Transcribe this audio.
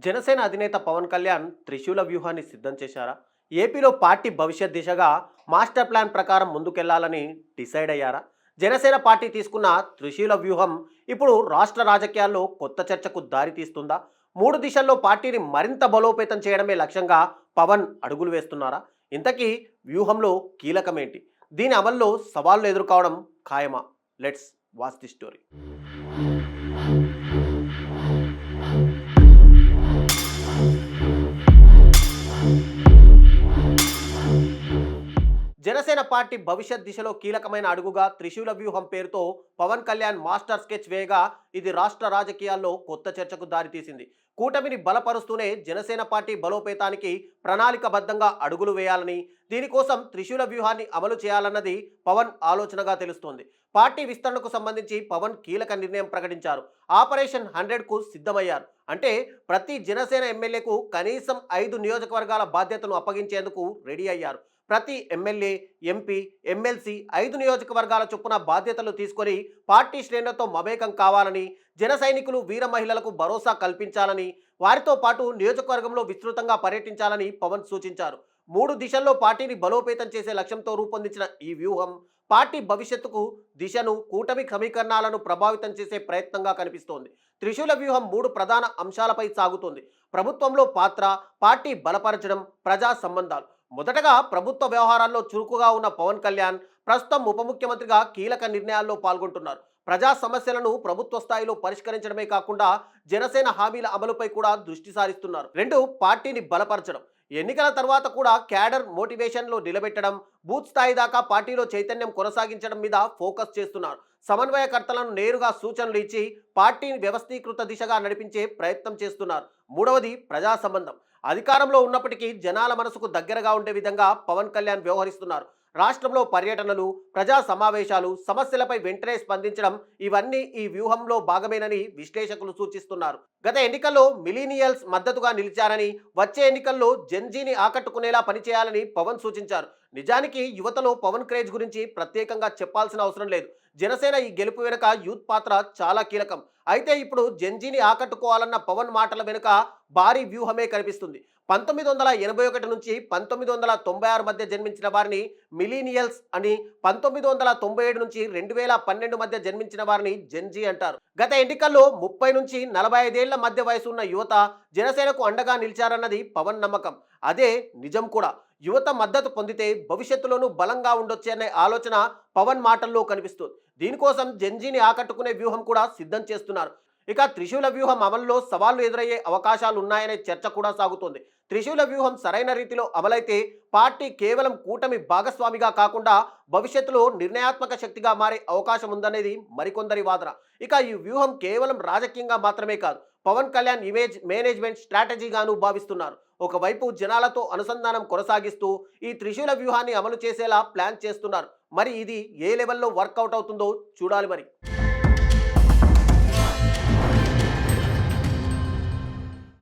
జనసేన అధినేత పవన్ కళ్యాణ్ త్రిశూల వ్యూహాన్ని సిద్ధం చేశారా? ఏపీలో పార్టీ భవిష్యత్ దిశగా మాస్టర్ ప్లాన్ ప్రకారం ముందుకెళ్లాలని డిసైడ్ అయ్యారా? జనసేన పార్టీ తీసుకున్న త్రిశూల వ్యూహం ఇప్పుడు రాష్ట్ర రాజకీయాల్లో కొత్త చర్చకు దారి తీస్తుందా? మూడు దిశల్లో పార్టీని మరింత బలోపేతం చేయడమే లక్ష్యంగా పవన్ అడుగులు వేస్తున్నారా? ఇంతకీ వ్యూహంలో కీలకమేంటి? దీని అమల్లో సవాళ్లు ఎదుర్కోవడం ఖాయమా? Let's watch the story. Janasena party భవిష్యత్ దిశలో కీలకమైన అడుగుగా త్రిశూల వ్యూహం పేరుతో పవన్ కళ్యాణ్ మాస్టర్ స్కెచ్ వేయగా ఇది రాష్ట్ర రాజకీయాల్లో కొత్త చర్చకు దారితీసింది. కూటమిని బలపరుస్తూనే జనసేన పార్టీ బలోపేతానికి ప్రణాళికబద్ధంగా అడుగులు వేయాలని, దీనికోసం త్రిశూల వ్యూహాన్ని అమలు చేయాలన్నది పవన్ ఆలోచనగా తెలుస్తోంది. పార్టీ విస్తరణకు సంబంధించి పవన్ కీలక నిర్ణయం ప్రకటించారు. ఆపరేషన్ 100కు సిద్ధమయ్యారు. అంటే ప్రతి జనసేన ఎమ్మెల్యేకు కనీసం 5 నియోజకవర్గాల బాధ్యతను అప్పగించేందుకు రెడీ అయ్యారు. ప్రతి ఎమ్మెల్యే, ఎంపీ, ఎమ్మెల్సీ 5 నియోజకవర్గాల చొప్పున బాధ్యతలు తీసుకొని పార్టీ శ్రేణులతో మమేకం కావాలని, జన సైనికులు, వీర మహిళలకు భరోసా కల్పించాలని, వారితో పాటు నియోజకవర్గంలో విస్తృతంగా పర్యటించాలని పవన్ సూచించారు. 3 దిశల్లో పార్టీని బలోపేతం చేసే లక్ష్యంతో రూపొందించిన ఈ వ్యూహం పార్టీ భవిష్యత్తుకు దిశను, కూటమి సమీకరణాలను ప్రభావితం చేసే ప్రయత్నంగా కనిపిస్తోంది. త్రిశూల వ్యూహం 3 ప్రధాన అంశాలపై సాగుతోంది. ప్రభుత్వంలో పాత్ర, పార్టీ బలపరచడం, ప్రజా సంబంధాలు. మొదటగా ప్రభుత్వ వ్యవహారాల్లో చురుకుగా ఉన్న పవన్ కళ్యాణ్ ప్రస్తుతం ఉప ముఖ్యమంత్రిగా కీలక నిర్ణయాల్లో పాల్గొంటున్నారు. ప్రజా సమస్యలను ప్రభుత్వ స్థాయిలో పరిష్కరించడమే కాకుండా జనసేన హామీల అమలుపై కూడా దృష్టి సారిస్తున్నారు. 2, పార్టీని బలపరచడం. ఎన్నికల తర్వాత కూడా క్యాడర్ మోటివేషన్లో నిలబెట్టడం, బూత్ స్థాయి దాకా పార్టీలో చైతన్యం కొనసాగించడం మీద ఫోకస్ చేస్తున్నారు. సమన్వయకర్తలను నేరుగా సూచనలు ఇచ్చి పార్టీని వ్యవస్థీకృత దిశగా నడిపించే ప్రయత్నం చేస్తున్నారు. 3వది ప్రజా సంబంధం. అధికారంలో ఉన్నప్పటికీ జనాల మనసుకు దగ్గరగా ఉండే విధంగా పవన్ కళ్యాణ్ వ్యవహరిస్తున్నారు. రాష్ట్రంలో పర్యటనలు, ప్రజా సమావేశాలు, సమస్యలపై వెంటనే స్పందించడం ఇవన్నీ ఈ వ్యూహంలో భాగమేనని విశ్లేషకులు సూచిస్తున్నారు. గత ఎన్నికల్లో మిలీనియల్స్ మద్దతుగా నిలిచారని, వచ్చే ఎన్నికల్లో జెన్జీని ఆకట్టుకునేలా పనిచేయాలని పవన్ సూచించారు. నిజానికి యువతలో పవన్ క్రేజ్ గురించి ప్రత్యేకంగా చెప్పాల్సిన అవసరం లేదు. జనసేన ఈ గెలుపు వెనుక యూత్ పాత్ర చాలా కీలకం. అయితే ఇప్పుడు జెన్జీని ఆకట్టుకోవాలన్న పవన్ మాటల వెనుక భారీ వ్యూహమే కనిపిస్తుంది. 1981 నుంచి 1996 మధ్య జన్మించిన వారిని మిలీనియల్స్ అని, 1997 నుంచి 2012 మధ్య జన్మించిన వారిని జెన్జీ అంటారు. గత ఎన్నికల్లో 30 నుంచి 45 ఏళ్ల మధ్య వయసు ఉన్న యువత జనసేనకు అండగా నిలిచారన్నది పవన్ నమ్మకం. అదే నిజం కూడా. యువత మద్దతు పొందితే భవిష్యత్తులోనూ బలంగా ఉండొచ్చే అనే ఆలోచన పవన్ మాటల్లో కనిపిస్తుంది. దీనికోసం జెన్జీని ఆకట్టుకునే వ్యూహం కూడా సిద్ధం చేస్తున్నారు. ఇక త్రిశూల వ్యూహం అమలులో సవాళ్లు ఎదురయ్యే అవకాశాలు ఉన్నాయనే చర్చ కూడా సాగుతోంది. త్రిశూల వ్యూహం సరైన రీతిలో అమలైతే పార్టీ కేవలం కూటమి భాగస్వామిగా కాకుండా భవిష్యత్తులో నిర్ణయాత్మక శక్తిగా మారే అవకాశం ఉందనేది మరికొందరి వాదన. ఇక ఈ వ్యూహం కేవలం రాజకీయంగా మాత్రమే కాదు, పవన్ కళ్యాణ్ ఇమేజ్ మేనేజ్మెంట్ స్ట్రాటజీగాను భావిస్తున్నారు. ఒకవైపు జనాలతో అనుసంధానం కొనసాగిస్తూ ఈ త్రిశూల వ్యూహాన్ని అమలు చేసేలా ప్లాన్ చేస్తున్నారు. మరి ఇది ఏ లెవెల్లో వర్కౌట్ అవుతుందో చూడాలి మరి.